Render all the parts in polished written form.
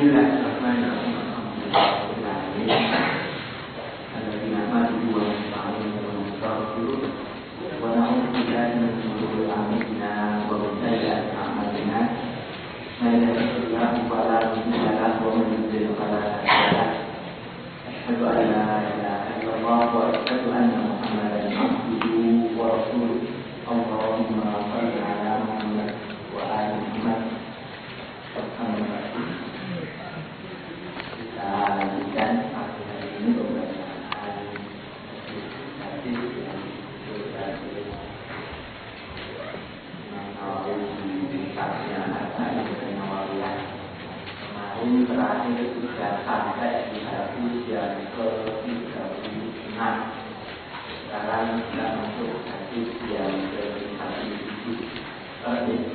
Bismillahirrahmanirrahim. Alhamdulillahirabbil alamin. Wa nasta'inu wa na'udzu billahi min shururi anfusina wa min sayyi'ati a'malina. Man yahdihillahu fala mudilla lahu wa man yudlil fala hadiya lahu. Asyhadu an la ilaha illallah wa asyhadu anna Muhammadan abduhu wa rasuluh. Allahumma shalli ala Muhammad wa ali Muhammad. Kita lanjutkan pagi hari ini pembacaan hadis yang sudah Imam Nawawi di kitabnya Arba'in Nawawiyah. Kemarin terakhir sudah sampai di hadis yang ke-36. Sekarang kita masuk hadis yang ke-37.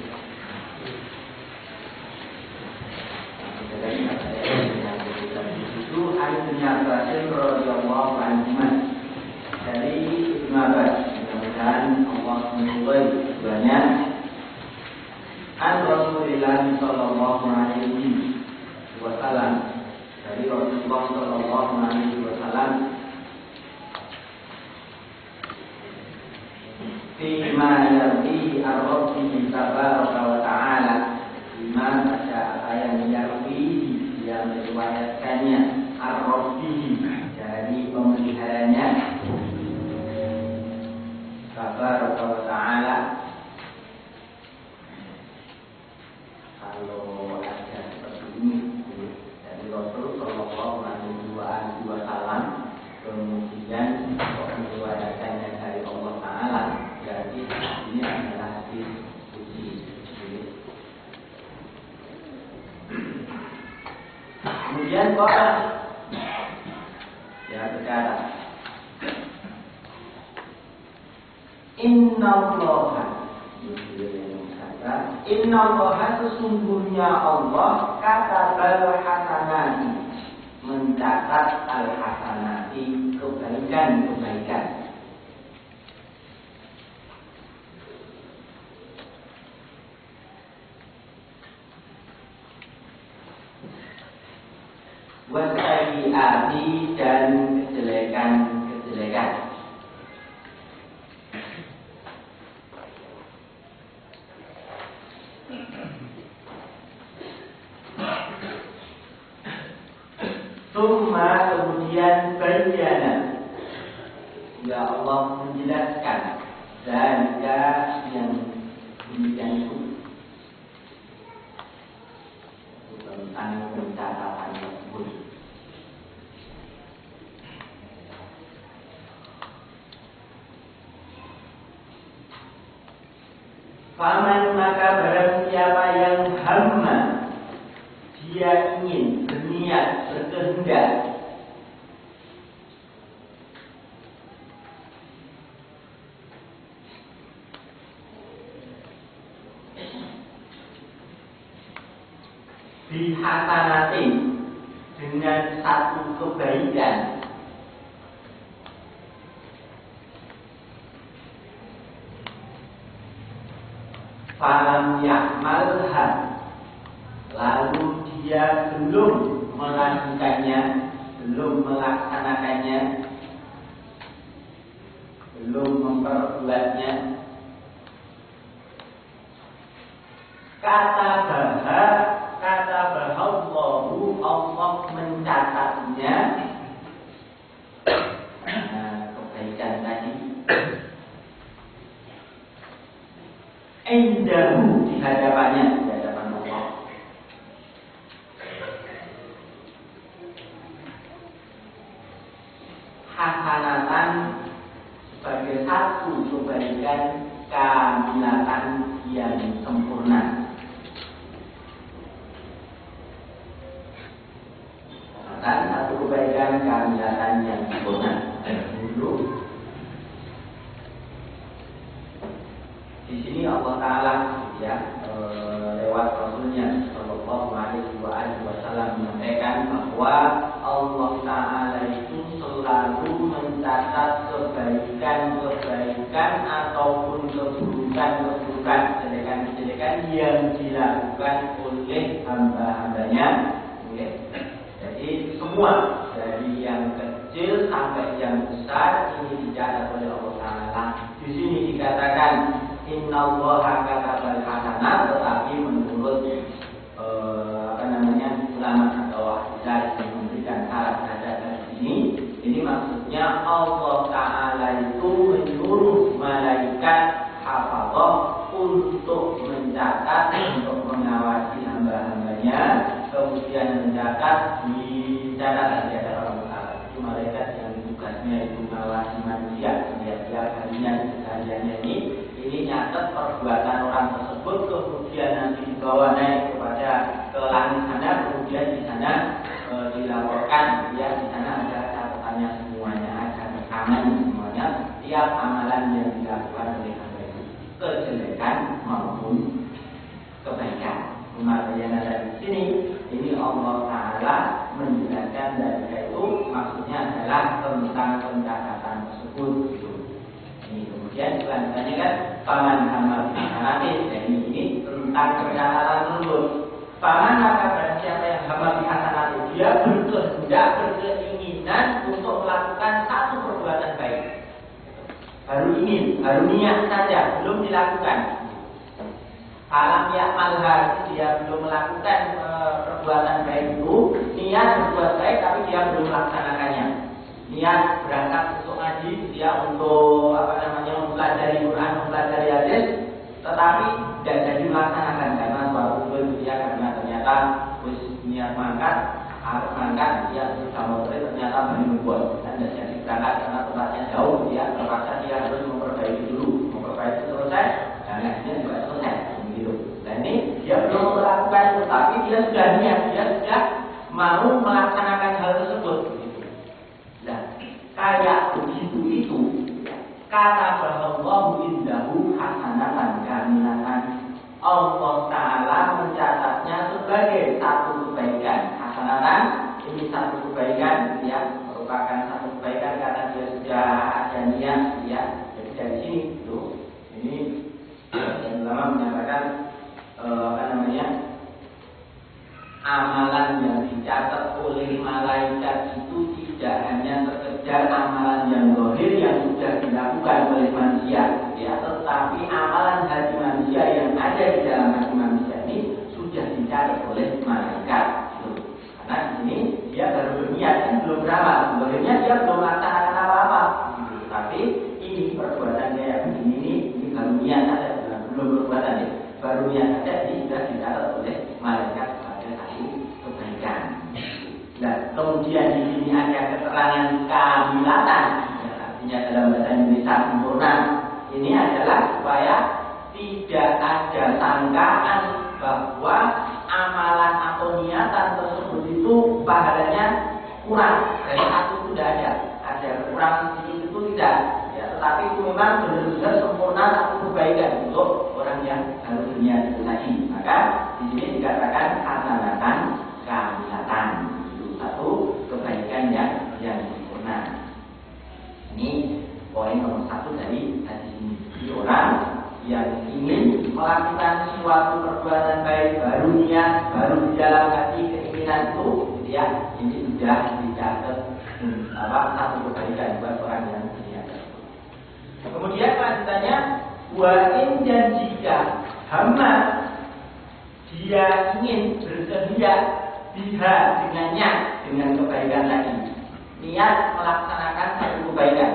Itu hadisnya Rasul radhiyallahu anhu dari Ibnu Abbas, mudah-mudahan Allah meridhai keduanya. An Rasulillah sallallahu alaihi wasallam, dari Rasulullah sallallahu alaihi wasallam, fima yarwi ar-rabbi tabaraka wa ta'ala, bima baca apa yang yarwi, yang diriwayatkannya ar-rabbi, dari pemeliharanya tabaraka wa ta'ala. Kalau ada seperti ini dari Rasul sallallahu alaihi wasallam, kemudian meriwayatkannya dari Allah Ta'ala, berarti ini adalah hadis suci. Kemudian orang ya berkata, Inna Allah sesungguhnya Allah katabal hasanati, mencatat al-hasanati, kebaikan-kebaikan. Wasayyi'ati, dan kejelekan-kejelekan. Summa, kemudian bayyana, ya Allah menjelaskan, dan yang demikian itu tentang pencatatan tersebut. Faman, maka barang siapa yang hamma, dia ingin, berniat, berkehendak, bihasanati, dengan satu kebaikan, falam ya'malha, lalu dia belum melakukannya, belum melaksanakannya, belum memperbuatnya, kata Allahu, Allah mencatatnya, kebaikan tadi, indahu, di hadapannya, di hadapan Allah. Hasanatan, sebagai satu kebaikan, kamilatan, yang sempurna. Dan satu kebaikan, kamilatan, yang sempurna. Dulu di sini Allah Ta'ala ya lewat Rasulnya sallallahu alaihi wasallam menyampaikan bahwa Allah Ta'ala itu selalu mencatat kebaikan-kebaikan ataupun keburukan-keburukan, kejelekan-kejelekan yang dilakukan oleh hamba-hambanya, Ya. Jadi semua dari yang kecil sampai yang besar ini dicatat oleh Allah Taala. Di sini dikatakan Innallaha katabal hasanat, tetapi menurut ulama atau ahli yang memberikan syarat ada di ini maksudnya Allah Taala itu menyuruh malaikat hafadzah untuk mencatat, untuk mengawasi hamba-hambanya, kemudian mencatat di hadapan Allah Taala. Itu malaikat yang tugasnya itu mengawasi manusia setiap harinya, kesehariannya ini nyatet perbuatan orang tersebut, kemudian nanti dibawa naik kepada ke langit sana, kemudian di sana dilaporkan, ya di sana ada catatannya semuanya, ada rekaman semuanya, tiap amalan yang dilakukan oleh hamba itu, kejelekan maupun kebaikan. Maka yang ada di sini, ini Allah Taala menjelaskan dari itu maksudnya adalah tentang pencatatan tersebut. Ini kemudian selanjutnya kan paman hamba bihasanatin, jadi ini tentang pencatatan tersebut. Paman maka pada siapa yang hamba bihasanatin, dia berkehendak, berkeinginan untuk melakukan satu perbuatan baik. Baru ingin, baru niat saja, belum dilakukan. Alam ya'malha, dia belum melakukan perbuatan baik itu, niat berbuat baik tapi dia belum melaksanakannya. Niat berangkat untuk ngaji, dia untuk mempelajari Quran, mempelajari hadis, tetapi tidak jadi melaksanakan karena suatu dia karena ternyata niat mangkat, dia sudah motor ternyata belum membuat dan tidak jadi berangkat karena tempatnya jauh, dia terpaksa dia harus memperbaiki dulu, memperbaiki selesai dan akhirnya juga selesai. Dan ini dia belum melakukan itu, tapi dia sudah niat, dia sudah mau melaksanakan hal tersebut. Nah, kayak begitu itu kata bahwa indahu hasanatan kamilatan, Allah Taala mencatatnya sebagai satu kebaikan. Hasanatan ini satu kebaikan, ya merupakan satu kebaikan karena dia sudah ada niat, ya. Jadi dari sini itu ini yang ulama menyatakan amalan yang dicatat oleh malaikat itu tidak hanya sekedar amalan yang zahir yang sudah dilakukan oleh manusia, ya, tetapi amalan hati manusia yang ada di dalam hati manusia ini sudah dicatat oleh malaikat. Karena di sini dia baru berniat, kan belum beramal, zahirnya dia belum melaksanakan apa-apa, tapi ini perbuatan kayak begini ini baru niat saja, belum perbuatan ya. Baru niat saja ini sudah dicatat oleh malaikat sebagai satu kebaikan. Nah, kemudian di sini ada keterangan kamilatan, ya, artinya dalam bahasa Indonesia sempurna. Ini adalah supaya tidak ada sangkaan bahwa amalan atau niatan tersebut itu pahalanya kurang. Dari satu sudah ada kurang sedikit itu tidak. Ya, tetapi itu memang benar-benar sempurna satu kebaikan untuk orang yang harus berniat itu tadi. Maka di sini dikatakan hasanatan kamilatan, itu satu kebaikan yang sempurna. Ini poin nomor satu dari hadis ini. Jadi orang yang ingin melakukan suatu perbuatan baik, baru niat, baru di dalam hati keinginan itu, ya, ini sudah dicatat satu kebaikan buat orang yang berniat. Kemudian lanjutannya, wa'in dan jika hamba dia ingin bersedia biha dengannya, dengan kebaikan tadi, niat melaksanakan satu kebaikan,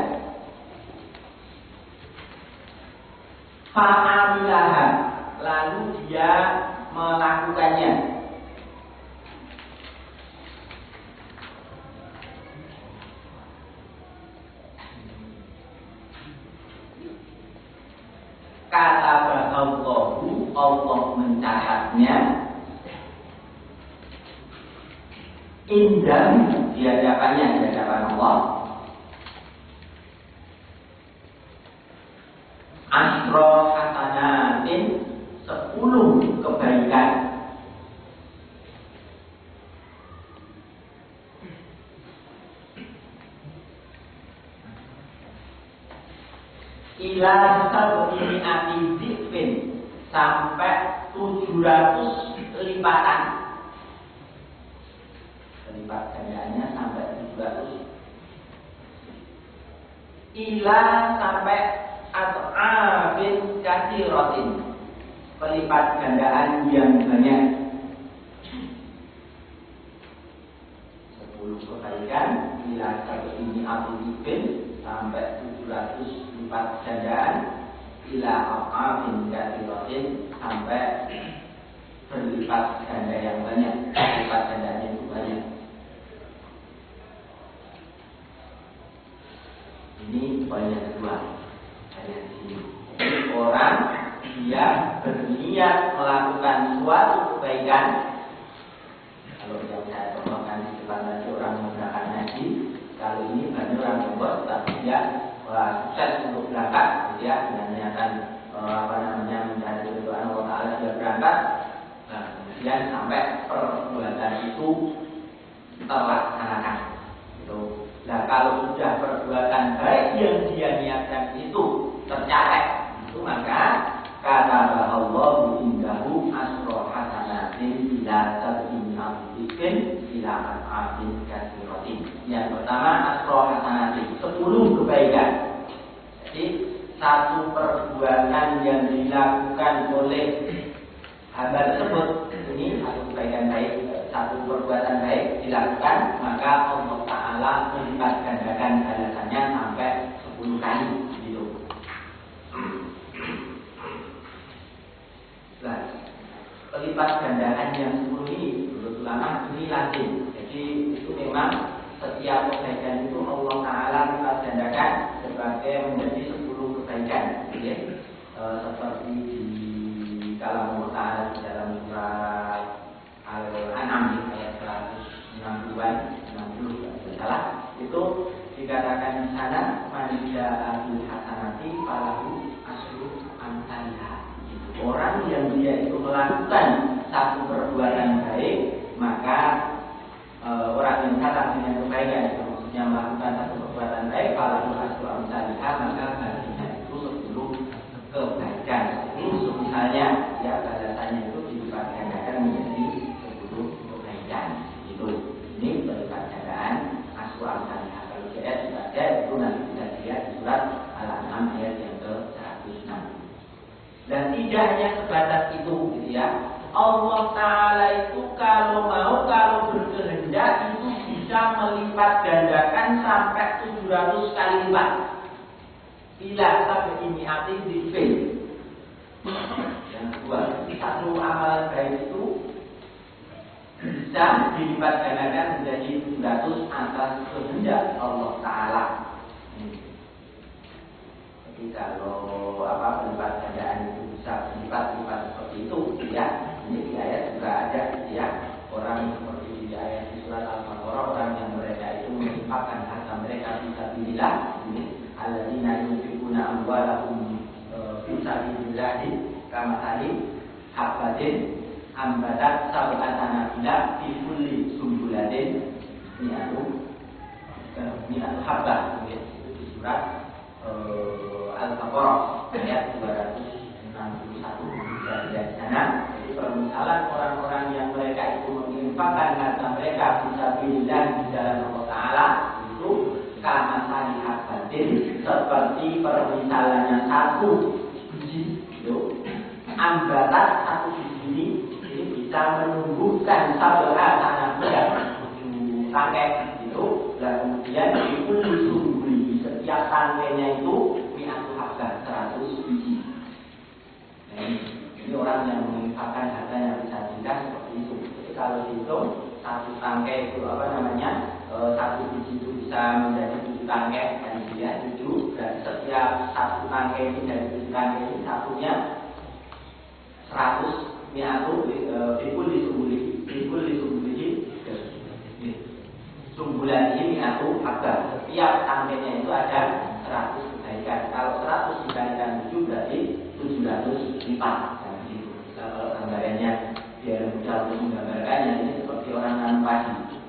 fa'amilaha, lalu dia melakukannya, kata Allahu, Allah mencatatnya, indah di hadapan Allah, asro hasanatin, 10 kebaikan. Ila sab'ini ati sampai 700 lipatan. berlipat gandaannya sampai 700 ila sampai ad'afin katsiratin, pelipat gandaan yang banyak. 10 kebaikan ila ini abidin sampai 700 lipat gandaan ila ad'afin katsiratin sampai berlipat ganda yang banyak, berlipat gandanya itu banyak. Ini poin yang kedua dari sini. Jadi orang dia berniat melakukan suatu kebaikan. Kalau yang saya contohkan di depan tadi orang menggunakan haji, kalau ini banyak orang membuat, tapi dia sukses untuk berangkat, dia dengan niatan mencari keridhaan Allah Taala, dia berangkat. Nah, kemudian sampai perbuatan itu terlaksanakan. Gitu. Nah, kalau sudah perbuatan baik yang dia niatkan itu tercapai, itu maka kata Allah indahu asro hasanatin ila sab'in abidin ila al-abid katsiratin. Yang pertama asro hasanatin, 10 kebaikan. Jadi satu perbuatan yang dilakukan oleh hamba tersebut, ini satu kebaikan baik, satu perbuatan baik dilakukan, maka Allah Ta'ala melipat gandakan balasannya sampai 10 kali gitu. Nah, pelipat gandaan yang 10 ini menurut ulama ini lazim. Jadi itu memang setiap kebaikan itu Allah Ta'ala lipat gandakan sebagai menjadi 10 kebaikan, gitu ya. Seperti di kalam Allah Ta'ala di dalam surat Al-An'am ayat 160-an, 60 kalau salah, itu dikatakan di sana manusia adul hasanati falahu asru amsalha. Orang yang dia itu melakukan satu perbuatan baik, maka orang yang datang dengan kebaikan, maksudnya melakukan satu perbuatan baik, falahu asru amsalha, maka baginya itu 10 kebaikan. Itu misalnya ya balasannya itu dilipat gandakan menjadi 10 kebaikan. Itu ini pelipat gandaan asru amsalha. Kalau di ayat sudah ada, itu nanti bisa dilihat di surat Al-An'am ayat yang ke-160. Dan tidak hanya sebatas itu, gitu ya. Allah Ta'ala itu kalau berkehendak itu bisa melipat gandakan sampai 700 kali lipat. Bila sampai ini hati di fail. Yang kedua, satu amalan baik itu bisa dilipat gandakan menjadi 700 atas kehendak Allah Ta'ala. Jadi kalau pelipat gandaan itu bisa lipat-lipat seperti itu, ya. Ini di ayat juga ada, ya. Orang seperti di ayat di surat Al-Baqarah, orang yang mereka itu menginfakkan harta mereka fisabilillah, ini alladzina yunfiquna amwalahum fi sabilillah kamathali habbatin ambatat sab'an sanabila fi kulli sumbulatin mi'atu habbah. Itu di surat Al-Baqarah ayat 261 dari sana. Jadi permisalan orang-orang yang mereka itu menginfakkan harta mereka fisabilillah di jalan Allah Ta'ala itu kama salihat batin, seperti permisalannya satu biji itu ambatat satu biji ini bisa menumbuhkan satu tanah yang tangkai itu, dan kemudian di setiap tangkainya itu mi'atu habbah 100 biji. Nah, ini orang yang menginfakkan harta yang bisa tidak seperti itu. Jadi kalau dihitung satu tangkai itu satu biji itu bisa menjadi 7 tangkai, dan dia 7, dan setiap satu tangkai ini dari 7 tangkai ini satunya 100 mi'atu fikul disumbulihi sumbulan ini mi'atu habbah. Setiap tangkainya itu ada 100 kebaikan. Kalau 100 dikalikan 7 berarti 700 lipat. Kalau gambarannya biar mudah untuk menggambarkannya, ini seperti orang nanam padi.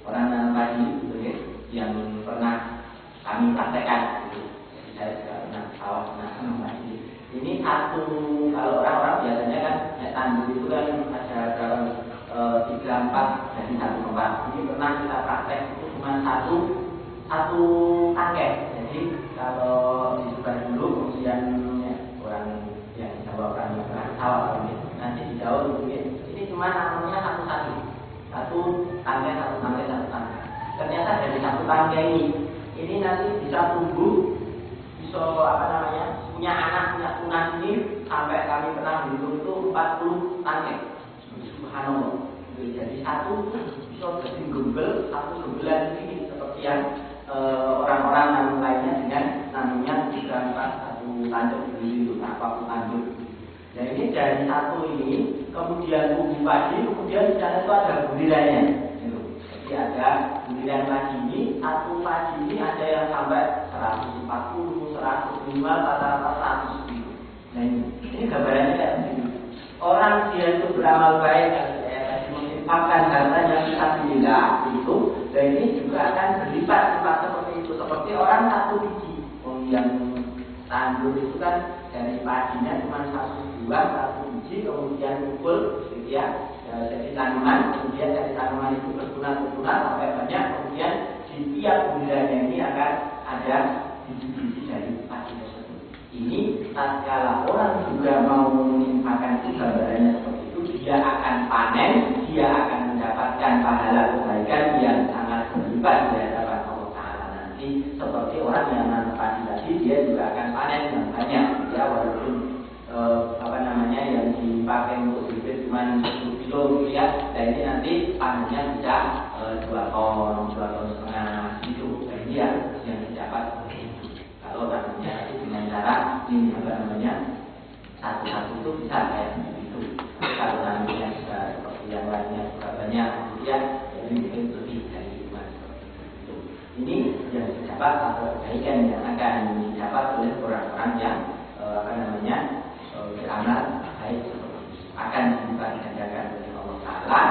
Orang nanam padi gitu ya, yang pernah kami praktekkan gitu. Jadi saya juga pernah sawah nanam padi. Ini satu, kalau orang-orang biasanya kan tandur itu kan ada dalam 3 lipat dari satu tempat. Ini pernah kita praktek itu cuma satu tangkai. Jadi kalau di sebelah dulu kemudian orang yang Jawa kan pesawat nanti di Jawa mungkin ini cuma namanya satu tangkai. Ternyata dari satu tangkai ini nanti bisa tumbuh, bisa punya anak, punya tunas ini sampai kami pernah hitung itu 40 tangkai. Subhanallah. Jadi satu bisa jadi gembel, satu gembelan ini seperti yang orang-orang lainnya dengan namanya 3, 4, satu tanduk itu, apapun tanduk. Nah ini dari satu ini kemudian tumbuh padi, kemudian di sana itu ada budirannya. Jadi ada budiran padi ini, satu padi ini ada yang sampai 140, 105, rata-rata 100 gitu. Nah ini gambarannya kayak begini. Orang dia itu beramal baik, tadi menginfakkan hartanya kita bila itu, dan ini juga akan berlipat-lipat seperti itu. Seperti orang satu biji, yang tandur itu kan dari padinya cuma satu biji, kemudian kumpul, gitu ya, jadi tanaman, kemudian dari tanaman itu bertunas sampai banyak, kemudian di tiap bulannya ini akan ada biji-biji dari padi tersebut. Ini tatkala orang juga mau menginfakkan itu gambarannya seperti itu, dia akan panen, dia akan mendapatkan pahala kebaikan yang sangat berlipat di hadapan Allah Ta'ala nanti. Seperti orang yang nanam padi tadi, dia juga akan panen yang banyak, ya, walaupun yang dipakai untuk bibit cuma 10 kilo gitu ya. Dan ini nanti panennya bisa 2 ton, 2 ton setengah gitu. Dan ini yang didapat kalau nantinya itu dengan cara ini satu-satu itu bisa kayak begitu. Kalau nantinya juga seperti yang lainnya juga banyak gitu ya, jadi mungkin lebih dari 5 seperti itu. Ini yang didapat atau kebaikan yang akan didapat oleh orang-orang yang beramal baik akan dilipat gandakan oleh Allah Ta'ala.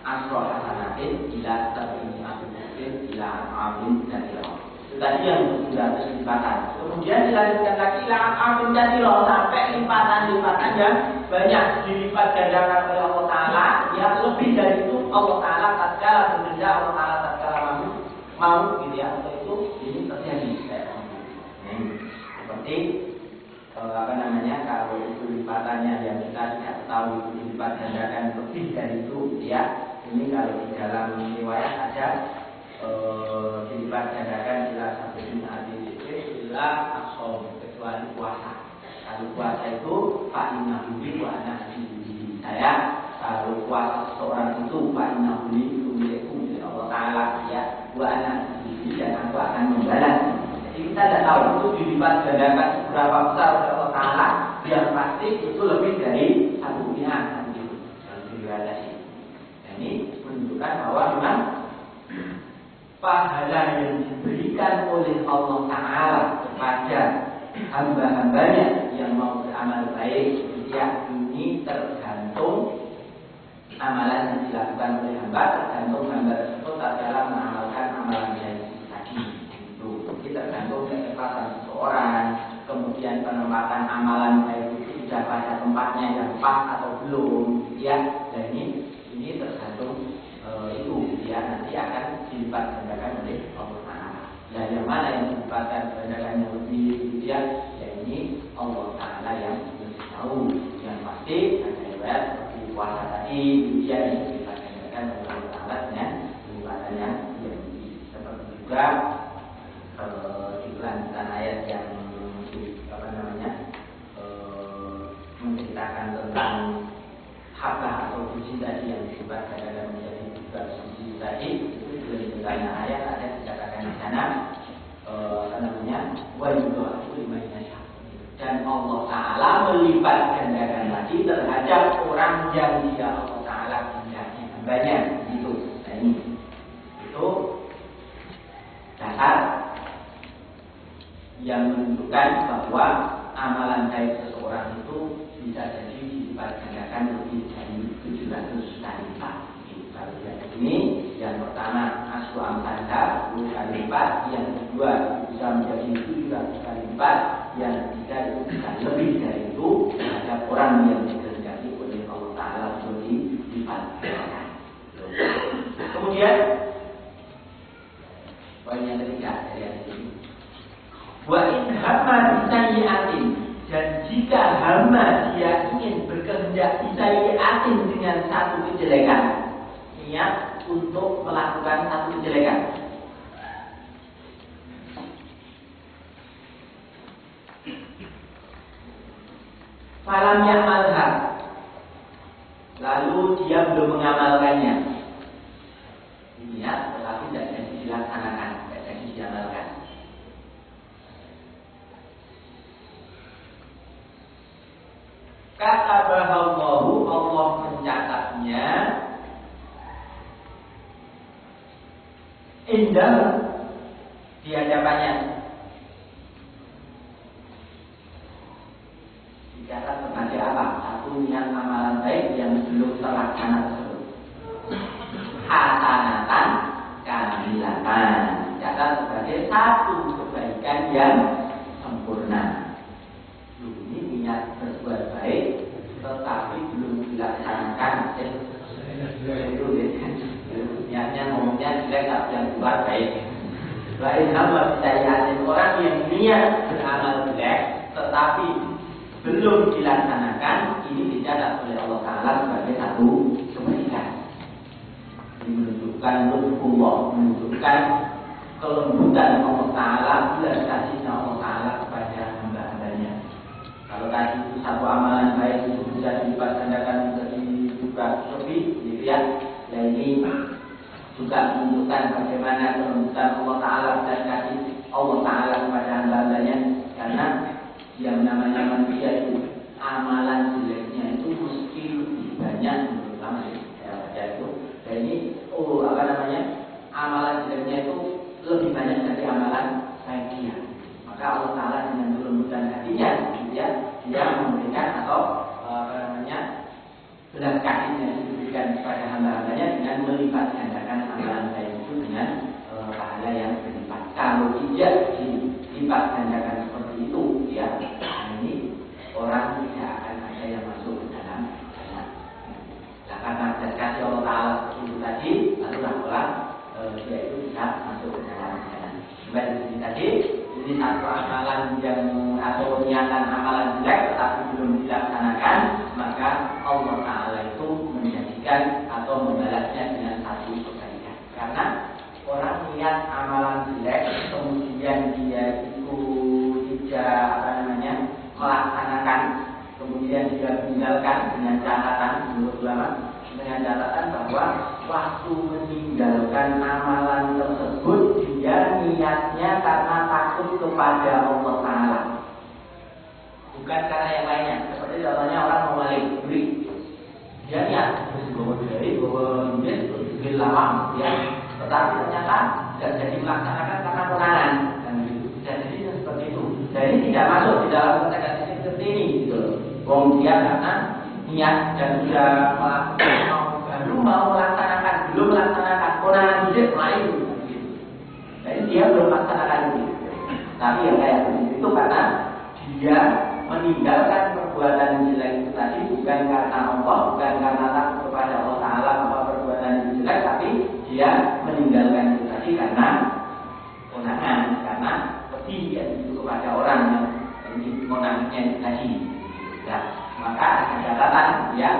Asroh hasanatin ila tabi'in abidin ila amin dan ila. Itu tadi yang 100 lipatan. Kemudian dilanjutkan lagi ila amin dan ila sampai lipatan yang banyak dilipat gandakan oleh Allah Ta'ala. Yang lebih dari itu Allah Ta'ala tatkala bekerja, Allah Ta'ala tatkala mau gitu ya, untuk itu ini terjadi seperti kalau itu lipatannya yang kita tidak tahu itu dilipat gandakan lebih dari itu ya. Ini kalau di dalam riwayat ada dilipat gandakan ila sabdin adil ila asom, kecuali puasa. Kalau puasa itu Pak Inahuli wa anahuli. Saya kalau puasa seseorang itu Pak Inahuli itu milikku milik Allah Ta'ala ya, wa anahuli, dan aku akan membalas. Kita tidak tahu itu dilipat gandakan seberapa besar oleh Allah Ta'ala. Yang pasti itu lebih dari 1 pihak gitu. Nah, ini menunjukkan bahwa memang pahala yang diberikan oleh Allah Ta'ala kepada hamba-hambanya yang mau beramal baik ya, ini tergantung amalan yang dilakukan oleh hamba, tergantung hamba tersebut dalam mengamalkan amalan yang tergantung keikhlasan seseorang, kemudian penempatan amalan baik itu sudah pada tempatnya yang pas atau belum, ya. Dan ini tergantung itu, ya, nanti akan dilipat gandakan oleh Allah Ta'ala. Dan yang mana yang dilipat gandakan yang lebih, ya, ini Allah Ta'ala yang lebih tahu. Yang pasti ada riwayat seperti puasa tadi, ya, ini dilipat gandakan oleh Allah Ta'ala dengan lipatan yang lebih. Seperti juga lanjutan ayat yang menceritakan tentang habah atau biji tadi yang dilipat gandakan menjadi 2 biji tadi, itu juga diceritakan ayat ada dikatakan di sana wa yudha'u liman yasha, dan Allah Ta'ala melipat gandakan lagi terhadap orang yang dia Allah Ta'ala kehendaki hambanya gitu. Nah ini itu dasar yang menunjukkan bahwa amalan baik seseorang itu bisa jadi dilipat gandakan lebih dari 700 kali lipat. Kalau lihat ini, yang pertama aslu amsalha 10 kali lipat, yang kedua bisa menjadi 700 kali lipat, yang ketiga itu bisa lebih dari itu terhadap orang yang dikehendaki oleh Allah Ta'ala untuk dilipat gandakan. Wa in hamma bisayyi'atin, dan jika hamba dia ingin berkehendak bisayyi'atin dengan satu kejelekan, niat untuk melakukan satu kejelekan. Falam ya'malha, lalu dia belum mengamalkannya. Niat tetapi tidak jadi dilaksanakan, tidak jadi diamalkan. Katabahallahu, Allah mencatatnya indah di hadapannya. Dicatat sebagai apa? Satu niat amalan baik yang belum terlaksana tersebut. Hasanatan kamilatan, dicatat sebagai satu kebaikan yang sempurna. Ini niat berbuat baik tetapi belum dilaksanakan. Itu niatnya ngomongnya jelek tapi yang buat baik. Lain hamba bisayyi'atin, orang yang niat beramal jelek tetapi belum dilaksanakan, ini dicatat oleh Allah Ta'ala sebagai satu kebaikan. Ini menunjukkan lutfullah, menunjukkan kelembutan Allah Ta'ala, belas kasihnya Allah Ta'ala kepada hamba-hambanya. Kalau tadi itu satu amalan baik itu bisa dilipat gandakan menjadi juga lebih, gitu ya. Dan ini juga menunjukkan bagaimana kelembutan Allah Ta'ala dan kasih Allah Ta'ala kepada hamba-hambanya. Karena yang namanya manusia itu amalan jeleknya itu mesti lebih banyak terutama ya itu. Dan ini amalan jeleknya itu lebih banyak dari amalan baiknya. Maka Allah Ta'ala dengan kelembutan hatinya, gitu ya, dia memberikan atau belas kasihnya diberikan kepada hamba-hambanya dengan melipat gandakan amalan baik itu dengan pahala yang berlipat. Kalau tidak dilipat gandakan seperti itu, ya, ini orang tidak akan ada yang masuk ke dalam jannah. Nah, karena belas kasih Allah Ta'ala itu tadi, lalu orang dia itu bisa masuk ke dalam jannah. Seperti tadi, jadi satu amalan yang atau niatan amalan jelek tetapi belum dilaksanakan, maka Allah Ta'ala itu menjadikan atau membalasnya dengan satu kebaikan. Karena orang niat amalan jelek kemudian dia itu tidak melaksanakan, kemudian dia meninggalkan dengan catatan menurut ulama, dengan catatan bahwa waktu meninggalkan amalan tersebut dia niatnya karena takut kepada Allah Ta'ala, bukan karena yang lainnya. Seperti contohnya orang mau beli, dia niat bawa dari bawa duit lawang, ya, tetapi ternyata tidak jadi melaksanakan karena konangan, dan tidak jadi seperti itu. Jadi tidak masuk di dalam konteks seperti ini, gitu loh. Wong dia karena niat dan sudah melakukan, mau melaksanakan, belum melaksanakan konangan duit lain, gitu. Jadi dia belum melaksanakan itu. Tapi yang kayak begitu itu karena dia meninggalkan perbuatan jelek itu tadi bukan karena Allah, bukan karena takut kepada Allah Ta'ala bahwa perbuatan itu jelek, tapi dia meninggalkan itu tadi karena konangan, karena ketiga itu kepada orang yang ini konangannya itu tadi. Ya, maka ada catatan, ya,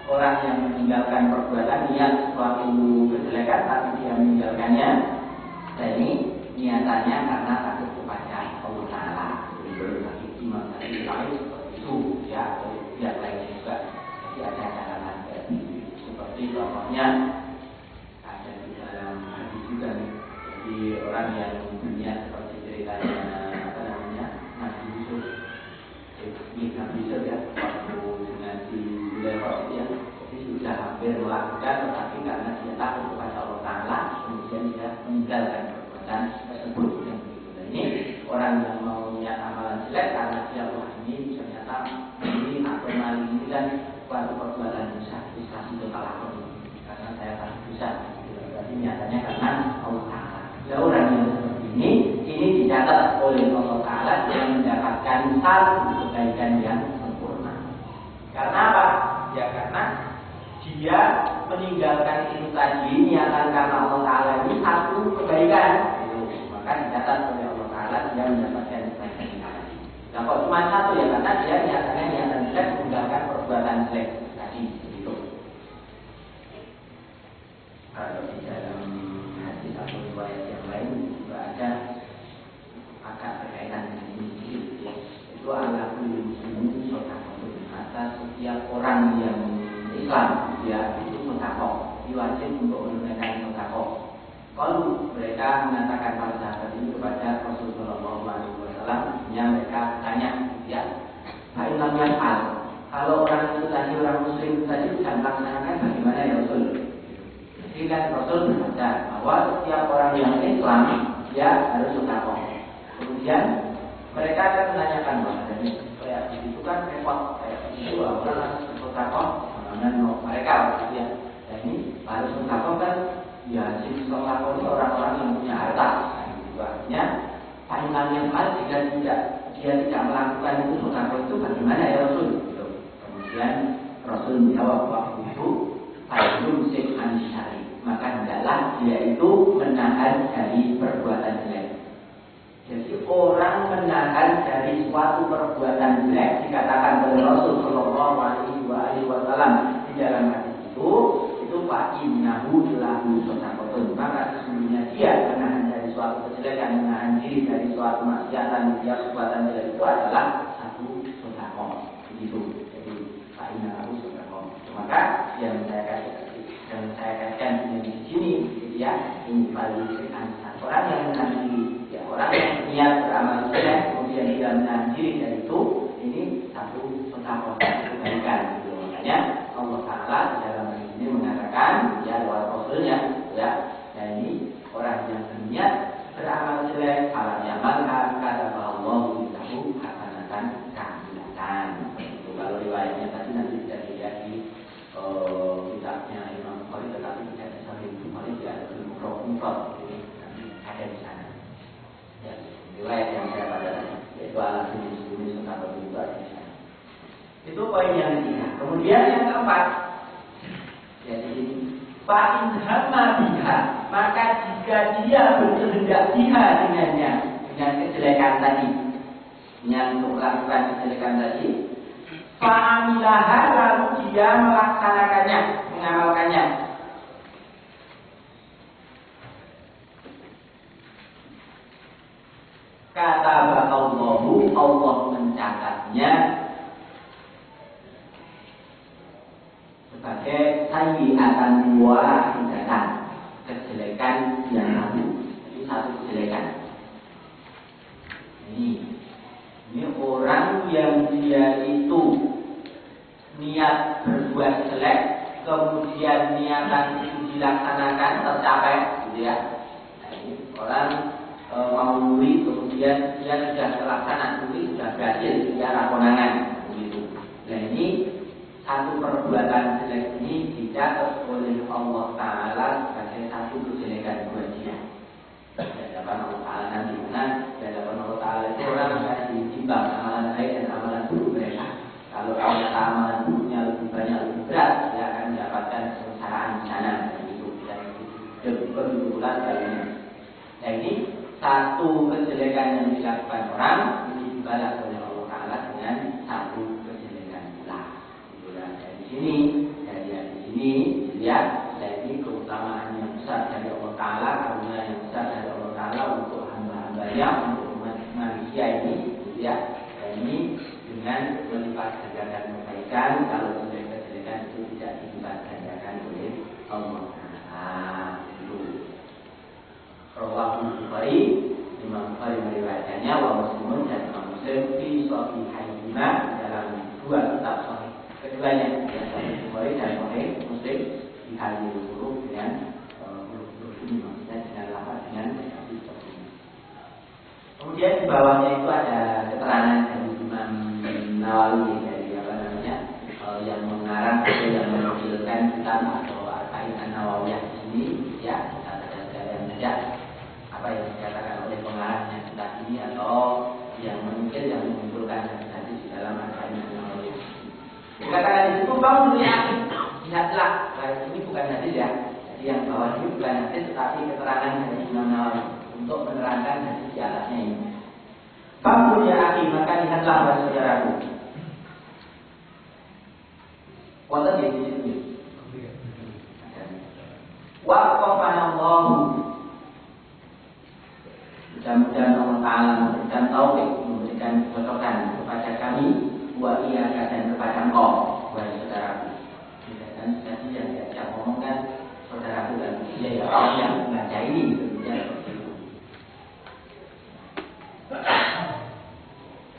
orang yang meninggalkan perbuatan niat suatu kejelekan tapi dia meninggalkannya, dan ini niatannya karena takut kepada Allah Ta'ala. Imam tadi lain seperti itu, ya, yang lainnya juga. Jadi ada catatan seperti contohnya ada di dalam hadis juga. Jadi orang yang berniat seperti ceritanya Nabi Yusuf, Nabi Yusuf ya, waktu dengan si Zulekhof ya, jadi sudah hampir melakukan, tetapi karena dia takut kepada Allah Ta'ala, kemudian dia meninggalkan perbuatan tersebut. Yang begitu. Dan ini orang yang mau niat amalan jelek karena dia wah ini ternyata ini atau maling ini kan suatu perbuatan dosa, bisa itu kalah karena saya pasti bisa. Berarti nyatanya karena Allah Ta'ala. Nah, orang yang seperti ini dicatat oleh Allah Ta'ala yang mendapatkan satu kebaikan yang sempurna. Karena apa? Ya karena dia meninggalkan itu tadi, niatan karena Allah Ta'ala ini satu kebaikan. Maka dicatat oleh Allah Ta'ala dia mendapatkan Nah, kok cuma satu ya, karena dia niatan jelek meninggalkan perbuatan jelek tadi, begitu. Kalau di dalam hadis atau riwayat yang lain juga ada agak berkaitan dengan ini sedikit, ya. Itu ala kulli muslimin shadaqah. Maka setiap orang yang Islam dia itu shadaqah, wajib untuk menunaikan shadaqah. Kalau mereka mengatakan pada sahabat ini kepada Rasulullah SAW, yang mereka tanya, ya, Fa'ilam yaf'al, kalau orang itu tadi, orang muslim tadi tidak melaksanakan, bagaimana ya Rasul? Jadi kan Rasul bersabda bahwa setiap orang yang Islam dia harus shadaqah. Kemudian mereka akan menanyakan bahwa kayak itu kan repot, kayak itu orang harus shadaqah, bagaimana mereka ya. Dan ini harus shadaqah kan. Ya, jenis shadaqah ini orang-orang yang punya harta. Artinya, panggilan yang hal jika dia tidak melakukan itu shadaqah itu bagaimana ya Rasul? Kemudian Rasul menjawab waktu itu, ayun sikhan syari. Maka hendaklah dia itu menahan dari perbuatan jelek. Jadi orang menahan dari suatu perbuatan jelek dikatakan oleh Rasul Shallallahu Alaihi Wasallam di dalam hadis itu Pak Innahu lahu shadaqatun. Maka sesungguhnya dia menahan dari suatu kejelekan, menahan diri dari suatu maksiatan, dia perbuatan jelek itu adalah satu shadaqah. Begitu. Jadi Pak Innahu shadaqah. Maka yang saya katakan di sini, ya, ini paling orang yang menahan diri, ya, orang yang niat beramal soleh kemudian dia menahan diri dari itu, ini satu shadaqah, kebaikan. Gitu. Makanya Allah Taala dalam ini mengatakan, ya, lewat Rasulnya, ya, dan ini orang yang berniat beramal jelek, alamnya malha kata Allah tahu hasanatan kamilatan. Itu kalau riwayatnya tadi nanti tidak dilihat di kitabnya Imam Bukhari, tetapi tidak di Sahih Bukhari, tidak ada di Mufrad, ini ada di sana. Ya, riwayat yang saya baca yaitu ala jenis atau itu ada di sana. Itu poin yang ketiga. Kemudian yang keempat, jadi fa'in hamma biha, maka jika dia berkehendak biha dengannya, dengan kejelekan tadi, dengan melakukan kejelekan tadi, fa'amilaha, lalu dia melaksanakannya, mengamalkannya. Kata Allahu, Allah mencatatnya sebagai sayyi'atan wahidatan, kejelekan yang satu. Itu satu kejelekan. Ini orang yang dia itu niat berbuat jelek, kemudian niatan itu dilaksanakan, tercapai, gitu ya. Nah, ini orang mau nuri, kemudian dia sudah terlaksana, nuri sudah berhasil, dia konangan, begitu. Nah, ini satu perbuatan jelek ini dicatat oleh Allah Ta'ala sebagai satu kejelekan buat dia. Di hadapan Allah Ta'ala nanti, di hadapan Allah Ta'ala itu orang akan ditimbang amalan baik dan amalan buruk mereka. Kalau ternyata amalan buruknya lebih banyak, lebih berat, dia akan mendapatkan kesengsaraan di sana. Itu dan berbulan baiknya. Nah, ini satu kejelekan yang dilakukan orang ini dibalas oleh Allah Ta'ala dengan satu kejelekan pula. Dari sini lihat, jadi keutamaan yang besar dari Allah Ta'ala, karunia yang besar dari Allah Ta'ala untuk hamba-hambanya, untuk umat manusia ini, ya. Dan ini dengan melipat gandakan kebaikan, kalau kejelekan itu tidak dilipat gandakan oleh Allah Ta'ala. Itu Rawahul Bukhari, Imam Bukhari meriwayatkannya, wa Muslimun dan Imam Muslim fi Shahihaihima, dalam dua kitab Sahih keduanya, Sahih Bukhari dan Sahih Muslim, di hadis huruf dengan huruf ini, maksudnya dengan lafaz dengan hadis seperti ini. Kemudian di bawahnya itu ada keterangan dari Imam Nawawi, dari yang mengarang atau yang menukilkan kitab atau Arba'in An-Nawawiyah di sini, ya, kita ada saja apa yang dikatakan oleh pengarangnya kitab ini atau yang menukil, yang mengumpulkan hadis di dalam Arba'in An-Nawawiyah. Dikatakan di situ, kamu lihatlah, ini bukan hadis ya. Jadi yang bawah ini bukan hadis, tetapi keterangan dari Imam Nawawi untuk menerangkan hadis di atasnya ini. Fakul ya akhi, maka lihatlah wahai saudaraku. Wonten di sini. Waqafanallahu. Mudah-mudahan Allah Ta'ala memberikan taufik, memberikan kecocokan kepada kami, wa iyaka dan kepada engkau, wahai saudaraku. Dan tadi yang diajak ngomong kan saudaraku dan dia ya orang yang membaca ini sebenarnya seperti itu.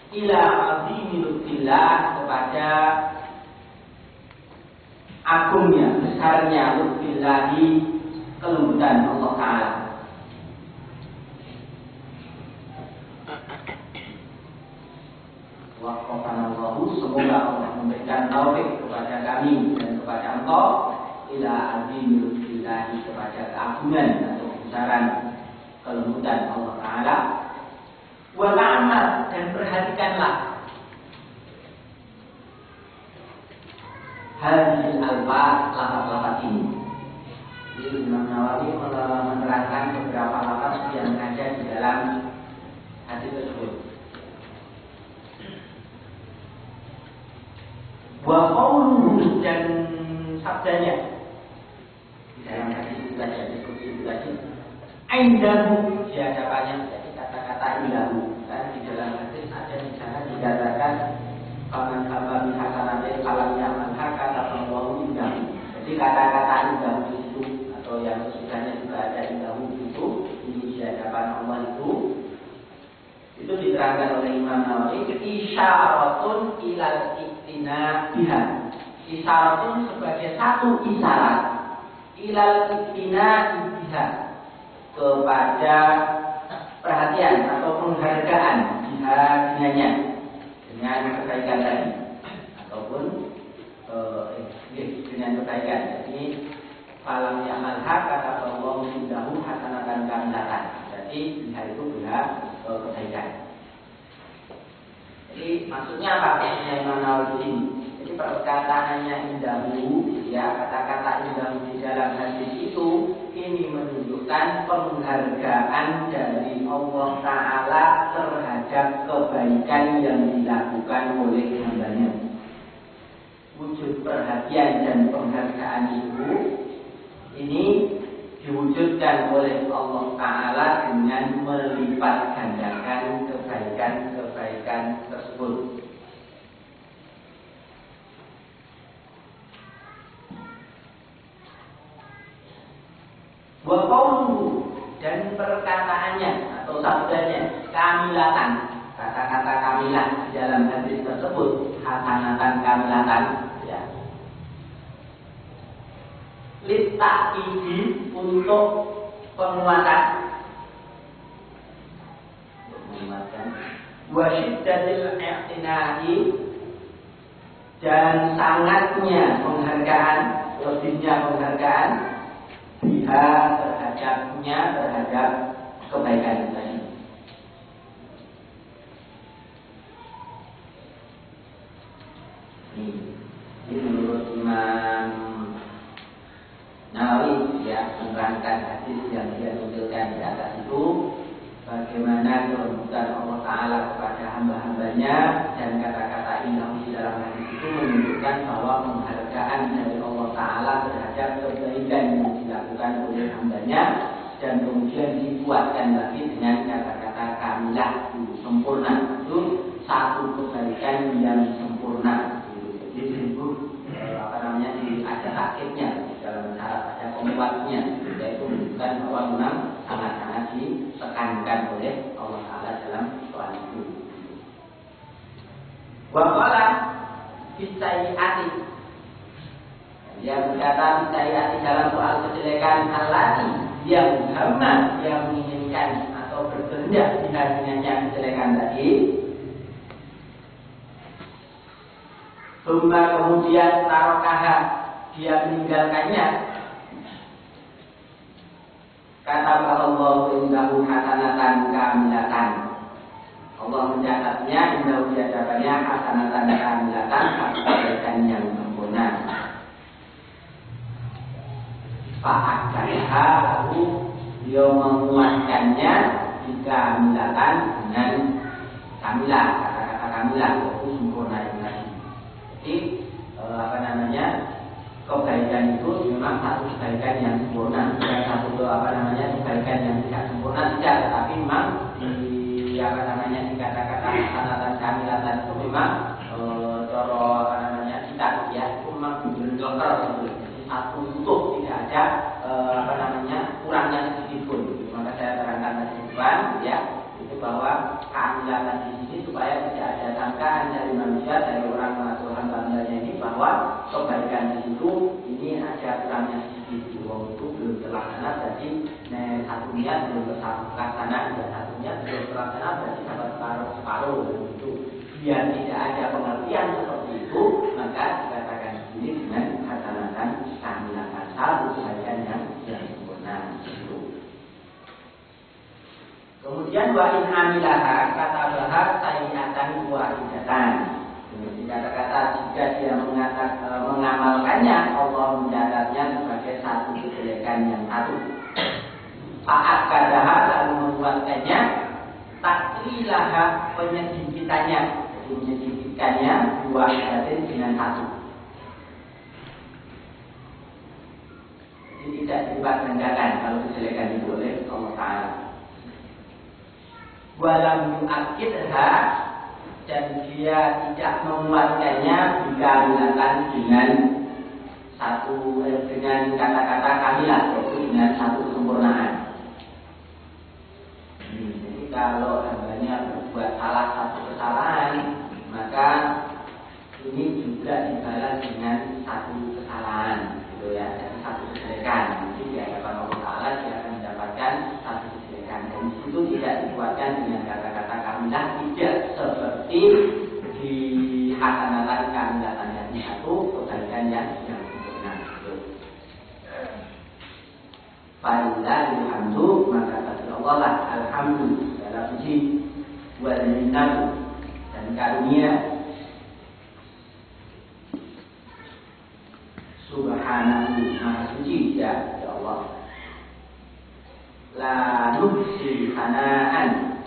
Ila azimi lutfillah, kepada agungnya, besarnya lutfillahi, kelembutan Allah Ta'ala. Waqafanallahu, semoga Allah memberikan taufik kepada kami dan kepada engkau, ila azimi lutfillahi, kepada keagungan atau kebesaran kelembutan Allah Ta'ala. Wa ta'amal, dan perhatikanlah hadhil alfaz, lafaz-lafaz ini. Jadi Imam Nawawi menerangkan beberapa lafaz yang ada di dalam hadis tersebut. Wa qawluhu, dan sabdanya di dalam hadis itu saja, diskusi itu tadi. Indahu, di hadapannya, jadi kata-kata indahu. Dan di dalam hadis ada di sana dikatakan faman haba bi hasanatin falam ya'malha kataballahu indahu. Jadi kata-kata indahu itu atau yang sesudahnya juga ada indahu itu, ini di hadapan Allah itu diterangkan oleh Imam Nawawi isyaratun ilal iktina biha. Isyaratun sebagai satu isyarat ilal iktina biha, kepada perhatian atau penghargaan biha dengannya, dengan kebaikan tadi ataupun dengan kebaikan. Jadi falam ya'malha kataballahu indahu hasanatan kamilatan. Jadi biha itu biha kebaikan. Jadi maksudnya apa? Maksudnya Imam Nawawi ini. Jadi perkataannya indahu, ya, kata-kata indahu di dalam hadis itu ini menunjukkan penghargaan dari Allah Ta'ala terhadap kebaikan yang dilakukan oleh hambanya. Wujud perhatian dan penghargaan itu ini diwujudkan oleh Allah Ta'ala dengan melipat gandakan kebaikan-kebaikan tersebut. Wa qawluhu, dan perkataannya atau sabdanya kamilatan, kata-kata kamilah di dalam hadis tersebut, hasanatan kamilatan, ya. Litta'idi, untuk penguatan, wa syiddatil i'tina'i, dan sangatnya penghargaan, lebihnya penghargaan biha terhadap kebaikan tadi. Ini menurut Imam Nawawi, ya, menerangkan hadis yang dia nukilkan di atas itu, bagaimana kelembutan Allah Ta'ala kepada hamba-hambanya, dan kata-kata indah di dalam hadis itu menunjukkan bahwa penghargaan dari Allah Ta'ala terhadap kebaikan yang dilakukan oleh hambanya, dan kemudian dikuatkan lagi dengan kata-kata kamilah, sempurna. Itu satu kebaikan yang sempurna. Jadi disebut ada akhirnya dalam cara ada pembuatnya, yaitu menunjukkan bahwa memang sangat-sangat ditekankan oleh Allah Ta'ala dalam soal itu. Waqala bisayyi'ati, dia berkata bisayyi'ati dalam soal kejelekan allati, yang hamma, yang menginginkan atau berkehendak dengannya kejelekan tadi. Summa, kemudian tarokaha, dia meninggalkannya. Kata Allah indahu hasanatan kamilatan, Allah mencatatnya indahu di hadapannya hasanatan kamilatan, kebaikan yang sempurna. Fa'akaiha, lalu dia menguatkannya kamilatan dengan kamilah, kata-kata kamilah itu sempurna itu tadi. Jadi kebaikan itu memang satu kebaikan yang sempurna, bukan satu kebaikan yang tidak sempurna, tidak, tetapi memang di kata-kata hasanatan kamilatan itu memang kita ya itu memang benar-benar gitu. Jadi satu utuh, tidak ada kurangnya sedikit pun. Maka saya terangkan tadi depan ya, itu bahwa keadilan di sini supaya tidak ada sangkaan dari manusia, dari orang atau hamba-hambanya ini bahwa kebaikan di situ ini ada kurangnya sedikit. Wong itu belum terlaksana, jadi satunya belum terlaksana, dan satunya belum terlaksana berarti dapat separuh begitu. Biar tidak ada pengertian seperti itu, maka dikatakan ini dengan hasanatan kamilatan, satu kebaikan yang sempurna itu. Kemudian wa in amilaha kata bahar sayyatan wahidatan. Kata-kata jika dia mengamalkannya, Allah mencatatnya sebagai satu kejelekan yang satu. Saat kadaha lalu membuatkannya, taklilaha penyedikitannya, jadi menyedikitkannya dua hadatin dengan satu. Jadi tidak dilipat gandakan kalau kejelekan itu oleh Allah Ta'ala. Walam yu'akidha, dan dia tidak menguatkannya dikarenakan dengan kata-kata kamilah, yaitu dengan satu kesempurnaan. Jadi kalau hambanya berbuat salah satu kesalahan, maka ini juga dibalas dengan satu kesalahan, gitu ya, jadi satu kejelekan. Jadi di hadapan Allah Ta'ala dia akan mendapatkan satu kejelekan. Dan di situ tidak dikuatkan dengan kata-kata kamilah, tidak seperti di hasanatan kamilatan yang satu kebaikan yang sempurna. Falillahi alhamdu, maka bagi Allah lah alhamdu, segala puji, wal minnah, dan karunia. Subhanahu, maha suci ya Allah. La nuhsi sanaan,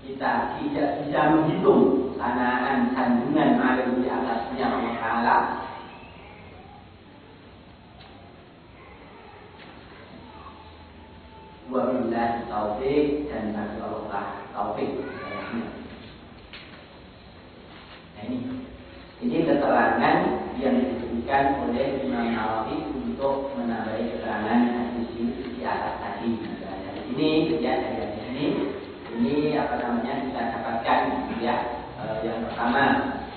kita tidak bisa menghitung sanaan kandungan ada di atasnya Allah Ta'ala. Wa billahi taufiq, dan bagi Allah taufik. Nah ini keterangan yang diberikan oleh Imam Nawawi untuk menambahi keterangan hadis di atas tadi. Nah, dari sini ya, dari sini ini kita dapatkan ya, yang pertama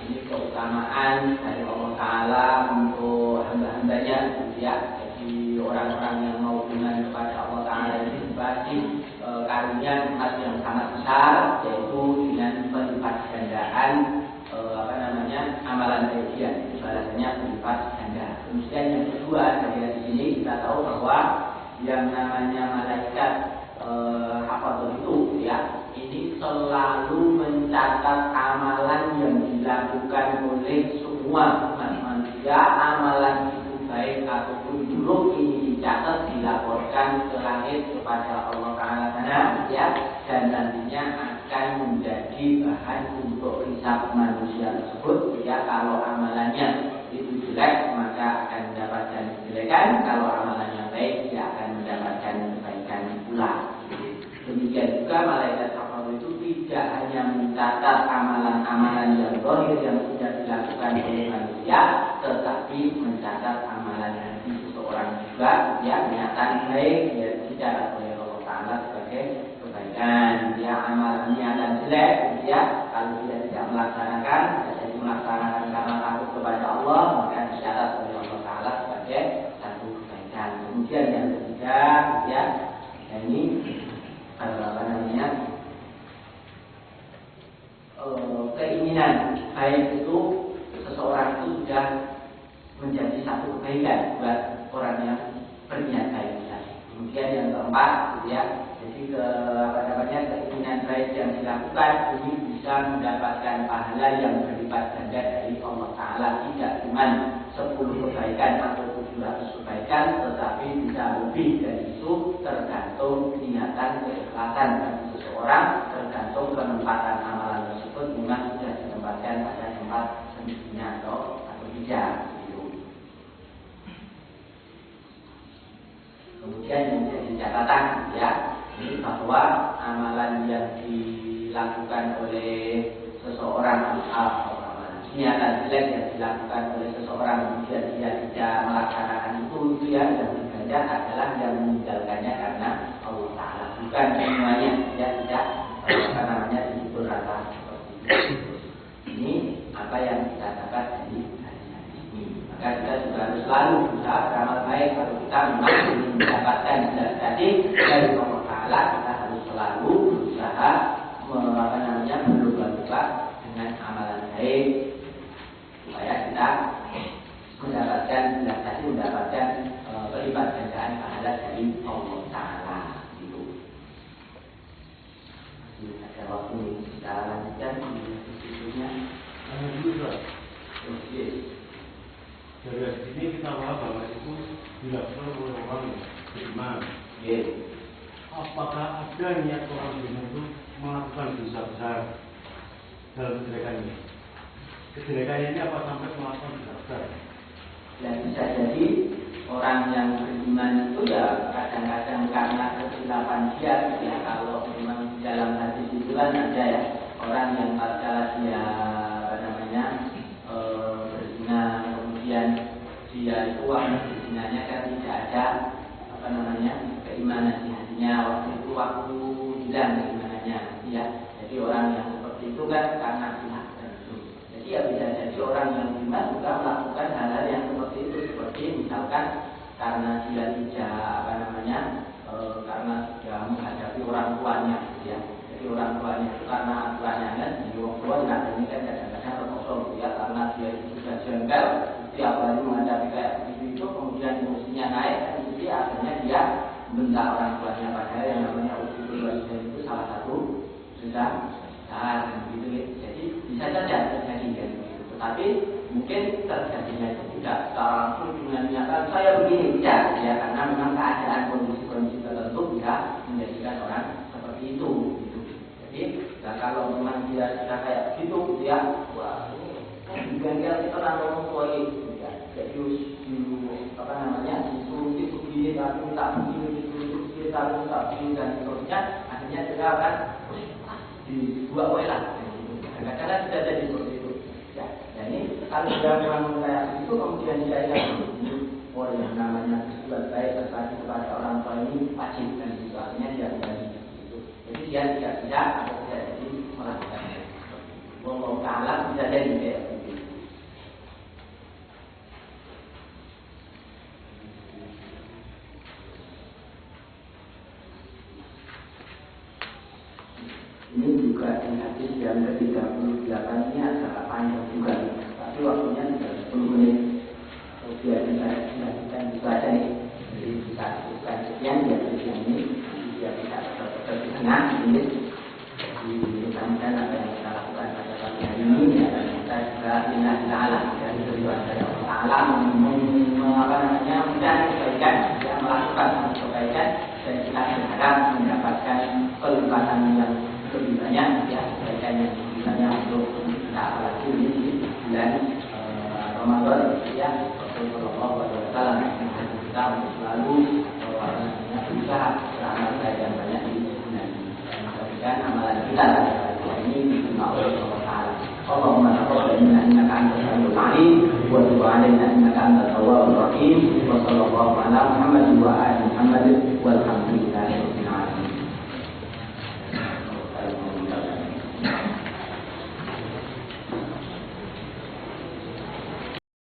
ini keutamaan dari Allah Ta'ala untuk hamba-hambanya ya. Jadi orang-orang yang mau hubungan kepada Allah Ta'ala ini pasti karunia nikmat yang sangat besar, yaitu dengan berlipat gandaan amalan baik dia, itu balasannya berlipat ganda. Kemudian yang kedua, dari sini kita tahu bahwa yang namanya malaikat hafadzah itu ya, ini selalu mencatat amalan yang dilakukan oleh semua umat manusia. Amalan itu baik ataupun buruk ini dicatat, dilaporkan ke langit kepada Allah Ta'ala sana ya, dan nantinya akan menjadi bahan untuk hisab manusia tersebut ya. Kalau amalannya itu jelek, maka akan mendapatkan kejelekan. Kalau amalannya baik, dia akan mendapatkan kebaikan pula. Demikian juga malaikat hafal itu tidak hanya mencatat amalan-amalan yang zahir yang sudah dilakukan oleh manusia, tetapi mencatat amalan hati seseorang juga yang nyata baik ya, dicatat oleh Allah Ta'ala sebagai kebaikan. Ya, amalan niatan jelek ya, kalau dia tidak melaksanakan, jadi melaksanakan karena takut kepada Allah, maka dicatat oleh Allah Ta'ala sebagai satu kebaikan. Kemudian yang ketiga ya, ini keinginan baik itu seseorang itu sudah menjadi satu kebaikan buat orang yang berniat baik. Kemudian yang keempat ya, jadi keinginan baik yang dilakukan ini bisa mendapatkan pahala yang berlipat ganda dari Allah Ta'ala. Tidak cuma 10 kebaikan atau 700 kebaikan, tetapi bisa lebih dari itu tergantung tergantung niatan keikhlasan bagi seseorang, tergantung penempatan amalan tersebut memang sudah ditempatkan pada tempat semestinya atau tidak. Gitu. Kemudian yang menjadi catatan ya, ini bahwa amalan yang dilakukan oleh seseorang niatan jelek yang dilakukan oleh seseorang kemudian dia tidak melaksanakan itu ya yang diganjar adalah yang meninggalkannya karena Allah Ta'ala, bukan semuanya dia tidak dihibur rata seperti itu. Ini apa yang kita dapat dari hadis ini. Maka kita juga harus selalu berusaha beramal baik. Kalau kita memang ingin mendapatkan dari Allah Ta'ala, kita harus selalu berusaha berlomba-lomba dengan amalan baik supaya kita mendapatkan berlipat gandaan pahala dari Allah Ta'ala. Gitu. Masih ada waktu kita lanjutkan di berikutnya. Dari sini kita paham bahwa itu dilakukan oleh orang beriman. Apakah ada niat orang beriman itu melakukan dosa besar dalam kejelekannya? Kejelekannya ini apa sampai melakukan dosa besar? Dan bisa jadi orang yang beriman itu ya kadang-kadang karena kesilapan dia ya, kalau memang dalam hadis itu kan ada ya orang yang tatkala dia berzina, kemudian dia itu waktu berzinanya kan tidak ada keimanan di hatinya, waktu hilang keimanannya ya. Jadi orang yang seperti itu kan karena silah tertentu. Jadi ya bisa jadi orang yang beriman juga melakukan hal-hal yang seperti itu, seperti misalkan karena dia tidak karena sudah menghadapi orang tuanya ya. Jadi orang tuanya itu karena aturannya kan, jadi orang tua ini kan kadang-kadang terkosong ya, karena dia itu sudah jengkel setiap hari menghadapi kayak begitu, kemudian emosinya naik kan, jadi akhirnya dia membentak orang tuanya, padahal yang namanya itu salah satu sudah besar gitu ya. Jadi bisa saja terjadi kan, tetapi mungkin terjadinya itu tidak secara langsung dengan niatan saya begini tidak ya, karena memang keadaan kondisi tertentu bisa menjadikan orang seperti itu gitu. Jadi kalau memang dia sudah kayak gitu dia wah bengkel kita ngomong kuali ya, jadi disuruh itu begini tapi tak begini, disuruh tapi tak begini dan seterusnya, akhirnya kita akan dibuat lah. Kadang-kadang sudah jadi seperti itu. Ya, jadi kalau sudah memang kayak itu kemudian dia yang namanya berbuat baik terkait kepada orang tua ini wajib dan itu artinya dia kembali itu. Jadi dia tidak atau tidak jadi melakukannya. Allah Ta'ala bisa jadi kayak begitu. Ini juga di hadis yang ke-38 ini agak panjang juga, tapi waktunya sudah 10 menit. Kemudian kita bisa aja nih, jadi kita lakukan sekian di hadis yang ini, biar kita tetap di tengah ini. Jadi mudah-mudahan apa yang kita lakukan pada pagi hari ini ya, dan kita juga ingat Ta'ala dari tujuan dari Allah Ta'ala mencari kebaikan, ya, melakukan kebaikan, dan kita berharap mendapatkan kelipatan yang lebih banyak ya, kebaikan yang lebih banyak untuk kita apalagi di bulan Ramadan ya. Rasulullah SAW kita untuk selalu berusaha beramal baik dan banyak di bulan ini. Mudah-mudahan amalan kita ini diterima oleh Allah Ta'ala. Allahumma taqabbal minna innaka antas samiul 'alim wa tub 'alaina innaka antat tawwabur rahim. Wa sallallahu ala Muhammad wa alihi